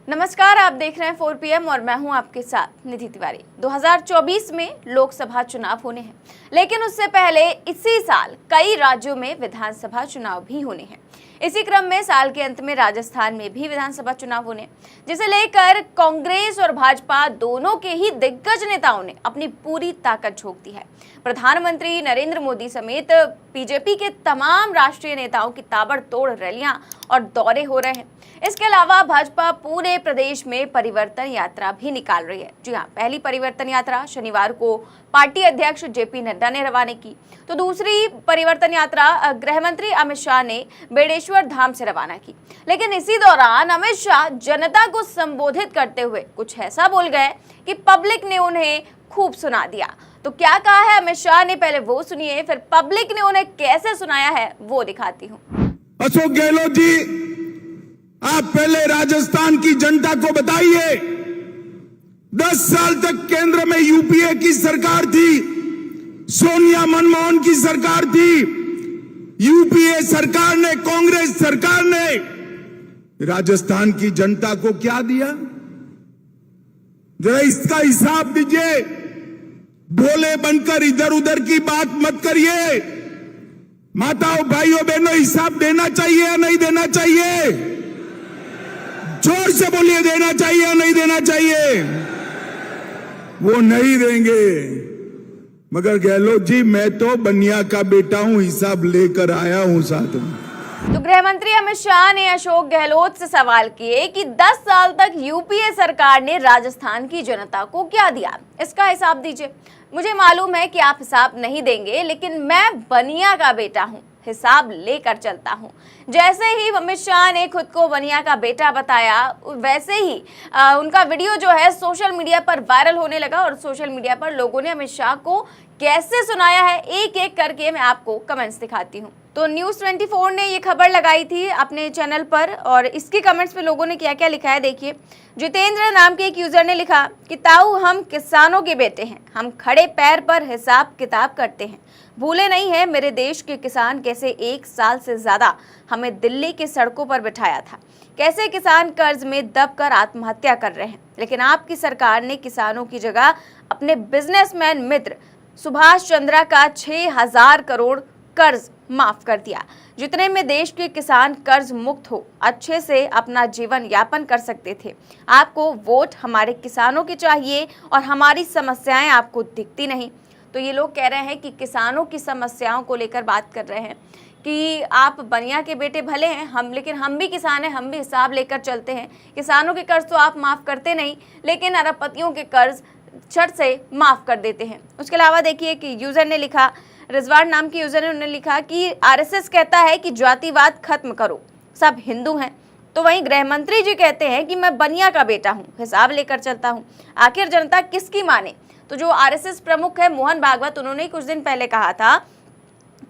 नमस्कार, आप देख रहे हैं 4 PM और मैं हूं आपके साथ निधि तिवारी। 2024 में लोकसभा चुनाव होने हैं, लेकिन उससे पहले इसी साल कई राज्यों में विधानसभा चुनाव भी होने हैं। इसी क्रम में साल के अंत में राजस्थान में भी विधानसभा चुनाव होने, जिसे लेकर कांग्रेस और भाजपा दोनों के ही दिग्गज नेताओं ने अपनी पूरी ताकत झोंक दी है। प्रधानमंत्री नरेंद्र मोदी समेत बीजेपी के तमाम राष्ट्रीय नेताओं की ताबड़तोड़ रैलियां और दौरे हो रहे हैं। इसके अलावा भाजपा पूरे प्रदेश में परिवर्तन यात्रा भी निकाल रही है। जी हां, पहली परिवर्तन यात्रा शनिवार को पार्टी अध्यक्ष जेपी नड्डा ने रवाना की, तो दूसरी परिवर्तन यात्रा गृह मंत्री अमित शाह ने बेड़ेश्वर धाम से रवाना की। लेकिन इसी दौरान अमित शाह जनता को संबोधित करते हुए कुछ ऐसा बोल गए कि पब्लिक ने उन्हें खूब सुना दिया। तो क्या कहा है अमित शाह ने, पहले वो सुनिए, फिर पब्लिक ने उन्हें कैसे सुनाया है वो दिखाती हूँ। अशोक गहलोत जी, आप पहले राजस्थान की जनता को बताइए, 10 साल तक केंद्र में यूपीए की सरकार थी, सोनिया मनमोहन की सरकार थी। यूपीए सरकार ने, कांग्रेस सरकार ने राजस्थान की जनता को क्या दिया? जरा इसका हिसाब दीजिए। भोले बनकर इधर उधर की बात मत करिए। माताओं, भाइयों, बहनों, हिसाब देना चाहिए या नहीं देना चाहिए? जोर से बोलिए, देना चाहिए या नहीं देना चाहिए? वो नहीं देंगे। मगर गहलोत जी, मैं तो बनिया का बेटा हूं, हिसाब लेकर आया हूं साथ में। तो गृह मंत्री अमित शाह ने अशोक गहलोत से सवाल किए कि 10 साल तक यूपीए सरकार ने राजस्थान की जनता को क्या दिया, इसका हिसाब दीजिए। मुझे मालूम है कि आप हिसाब नहीं देंगे, लेकिन मैं बनिया का बेटा हूं, हिसाब लेकर चलता हूं। जैसे ही अमित शाह ने खुद को बनिया का बेटा बताया, वैसे ही उनका वीडियो जो है सोशल मीडिया पर वायरल होने लगा और सोशल मीडिया पर लोगों ने अमित शाह को कैसे सुनाया है, एक एक करके मैं आपको कमेंट्स दिखाती हूँ। तो न्यूज़ 24 ने ये खबर लगाई थी अपने चैनल पर, और इसकी कमेंट्स में लोगों ने क्या क्या लिखा है देखिए। जितेंद्र नाम के एक यूजर ने लिखा कि ताऊ, हम किसानों के बेटे हैं, हम खड़े पैर पर हिसाब किताब करते हैं। भूले नहीं है मेरे देश के किसान कैसे 1 साल से ज्यादा हमें दिल्ली की सड़कों पर बिठाया था, कैसे किसान कर्ज में दबकर आत्महत्या कर रहे हैं। लेकिन आपकी सरकार ने किसानों की जगह अपने बिजनेसमैन मित्र सुभाष चंद्रा का 6000 करोड़ कर्ज माफ कर दिया, जितने में देश के किसान कर्ज मुक्त हो अच्छे से अपना जीवन यापन कर सकते थे। आपको वोट हमारे किसानों के चाहिए और हमारी समस्याएं आपको दिखती नहीं। तो ये लोग कह रहे हैं कि किसानों की समस्याओं को लेकर बात कर रहे हैं कि आप बनिया के बेटे भले हैं, लेकिन हम भी किसान हैं, हम भी हिसाब लेकर चलते हैं। किसानों के कर्ज तो आप माफ़ करते नहीं, लेकिन अरबपतियों के कर्ज छट से माफ़ कर देते हैं। उसके अलावा देखिए कि यूज़र ने लिखा, रिजवान नाम के यूज़र ने उन्होंने लिखा कि आरएसएस कहता है कि जातिवाद खत्म करो, सब हिंदू हैं। तो वहीं गृह मंत्री जी कहते हैं कि मैं बनिया का बेटा हूँ, हिसाब लेकर चलता हूँ। आखिर जनता किसकी माने? तो जो आरएसएस प्रमुख है मोहन भागवत, उन्होंने कुछ दिन पहले कहा था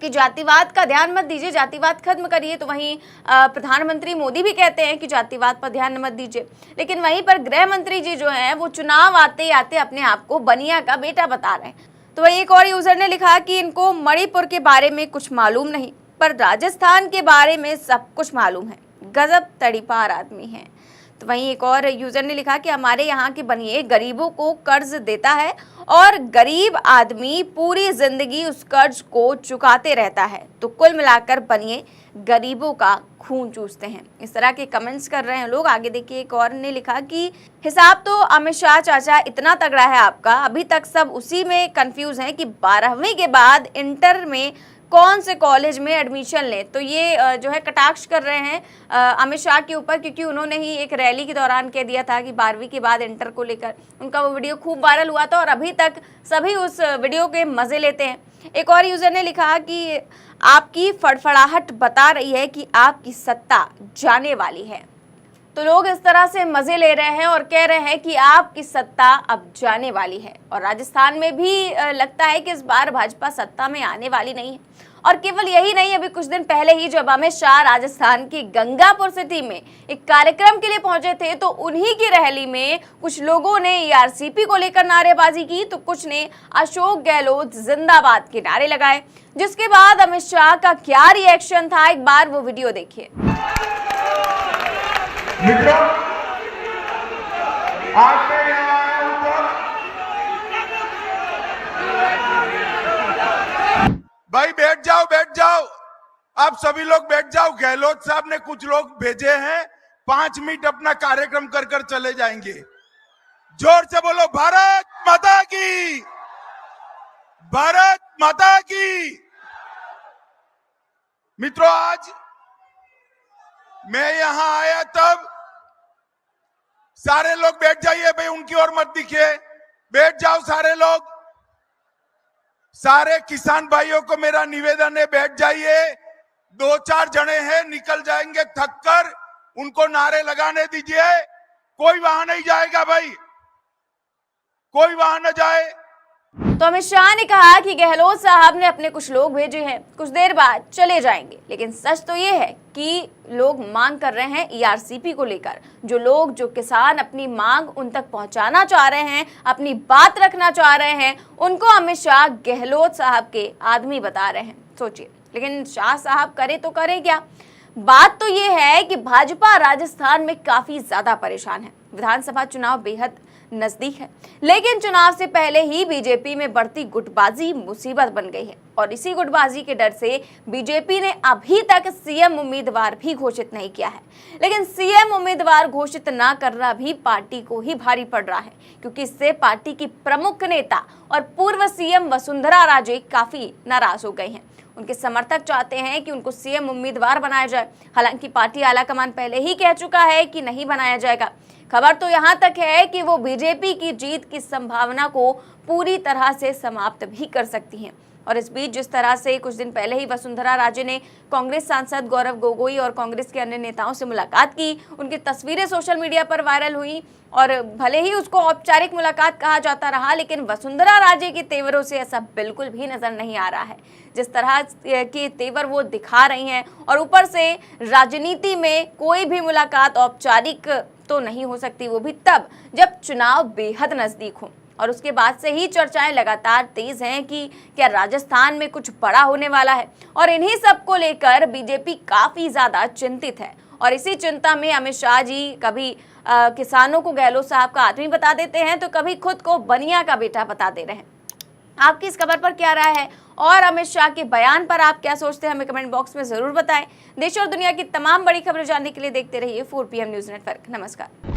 कि जातिवाद का ध्यान मत दीजिए, जातिवाद खत्म करिए। तो वहीं प्रधानमंत्री मोदी भी कहते हैं कि जातिवाद पर ध्यान मत दीजिए, लेकिन वहीं पर गृह मंत्री जी जो हैं वो चुनाव आते आते अपने आप को बनिया का बेटा बता रहे हैं। तो वहीं एक और यूजर ने लिखा कि इनको मणिपुर के बारे में कुछ मालूम नहीं, पर राजस्थान के बारे में सब कुछ मालूम है, गजब तड़ीपार आदमी है। तो वहीं एक और यूजर ने लिखा कि हमारे यहाँ के बनिए गरीबों को कर्ज देता है और गरीब आदमी पूरी जिंदगी उस कर्ज को चुकाते रहता है, तो कुल मिलाकर बनिए गरीबों का खून चूसते हैं। इस तरह के कमेंट्स कर रहे हैं लोग। आगे देखिए, एक और ने लिखा कि हिसाब तो अमित शाह चाचा इतना तगड़ा है आपका, अभी तक सब उसी में कंफ्यूज हैं कि 12वीं के बाद इंटर में कौन से कॉलेज में एडमिशन लें। तो ये जो है कटाक्ष कर रहे हैं अमित शाह के ऊपर, क्योंकि उन्होंने ही एक रैली के दौरान कह दिया था कि 12वीं के बाद इंटर को लेकर उनका वो वीडियो खूब वायरल हुआ था और अभी तक सभी उस वीडियो के मज़े लेते हैं। एक और यूज़र ने लिखा कि आपकी फड़फड़ाहट बता रही है कि आपकी सत्ता जाने वाली है। तो लोग इस तरह से मज़े ले रहे हैं और कह रहे हैं कि आपकी सत्ता अब जाने वाली है। और राजस्थान में भी लगता है कि इस बार भाजपा सत्ता में आने वाली नहीं है। और केवल यही नहीं, अभी कुछ दिन पहले ही जब अमित शाह राजस्थान की गंगापुर सिटी में एक कार्यक्रम के लिए पहुंचे थे, तो उन्हीं की रैली में कुछ लोगों ने ईआरसीपी को लेकर नारेबाजी की, तो कुछ ने अशोक गहलोत जिंदाबाद के नारे लगाए। जिसके बाद अमित शाह का क्या रिएक्शन था, एक बार वो वीडियो देखिए। मित्रों, आज मैं यहाँ आया हूँ भाई बैठ जाओ, बैठ जाओ, आप सभी लोग बैठ जाओ। गहलोत साहब ने कुछ लोग भेजे हैं, 5 मिनट अपना कार्यक्रम कर कर चले जाएंगे। जोर से बोलो भारत माता की, भारत माता की। मित्रों, आज मैं यहां आया तब सारे लोग बैठ जाइए भाई, उनकी ओर मत दिखिए, बैठ जाओ सारे लोग। सारे किसान भाइयों को मेरा निवेदन है, बैठ जाइए। 2-4 जने हैं, निकल जाएंगे थक कर, उनको नारे लगाने दीजिए। कोई वहां नहीं जाएगा भाई, कोई वहां न जाए। तो अमित शाह ने कहा कि गहलोत साहब ने अपने कुछ लोग भेजे हैं, कुछ देर बाद चले जाएंगे। लेकिन सच तो ये है कि लोग मांग कर रहे हैं ईआरसीपी को लेकर। जो किसान अपनी मांग उन तक पहुंचाना चाह रहे हैं, अपनी बात रखना चाह रहे हैं, उनको अमित शाह गहलोत साहब के आदमी बता रहे हैं। सोचिए, लेकिन शाह साहब करे तो करें क्या? बात तो ये है कि भाजपा राजस्थान में काफी ज्यादा परेशान है। विधानसभा चुनाव बेहद नजदीक है, लेकिन चुनाव से पहले ही बीजेपी में बढ़ती गुटबाजी मुसीबत बन गई है। और इसी गुटबाजी के डर से बीजेपी ने अभी तक सीएम उम्मीदवार भी घोषित नहीं किया है। लेकिन सीएम उम्मीदवार घोषित ना करना भी पार्टी को ही भारी पड़ रहा है, क्योंकि इससे पार्टी की प्रमुख नेता और पूर्व सीएम वसुंधरा राजे काफी नाराज हो गई हैं। उनके समर्थक चाहते हैं कि उनको सीएम उम्मीदवार बनाया जाए। हालांकि पार्टी आलाकमान पहले ही कह चुका है कि नहीं बनाया जाएगा। खबर तो यहां तक है कि वो बीजेपी की जीत की संभावना को पूरी तरह से समाप्त भी कर सकती हैं। और इस बीच जिस तरह से कुछ दिन पहले ही वसुंधरा राजे ने कांग्रेस सांसद गौरव गोगोई और कांग्रेस के अन्य नेताओं से मुलाकात की, उनकी तस्वीरें सोशल मीडिया पर वायरल हुई। और भले ही उसको औपचारिक मुलाकात कहा जाता रहा, लेकिन वसुंधरा राजे के तेवरों से ऐसा बिल्कुल भी नजर नहीं आ रहा है। जिस तरह के तेवर वो दिखा रही हैं, और ऊपर से राजनीति में कोई भी मुलाकात औपचारिक तो नहीं हो सकती, वो भी तब जब चुनाव बेहद नजदीक हो। और उसके बाद से ही चर्चाएं लगातार तेज हैं कि क्या राजस्थान में कुछ बड़ा होने वाला है। और इन्हीं सब को लेकर बीजेपी काफी ज्यादा चिंतित है। और इसी चिंता में अमित शाह जी कभी किसानों को गहलोत साहब का आदमी बता देते हैं, तो कभी खुद को बनिया का बेटा बता दे रहे हैं। आपकी इस खबर पर क्या राय है, और अमित शाह के बयान पर आप क्या सोचते हैं, हमें कमेंट बॉक्स में जरूर बताएं। देश और दुनिया की तमाम बड़ी खबरें जानने के लिए देखते रहिए 4 PM न्यूज नेटवर्क। नमस्कार।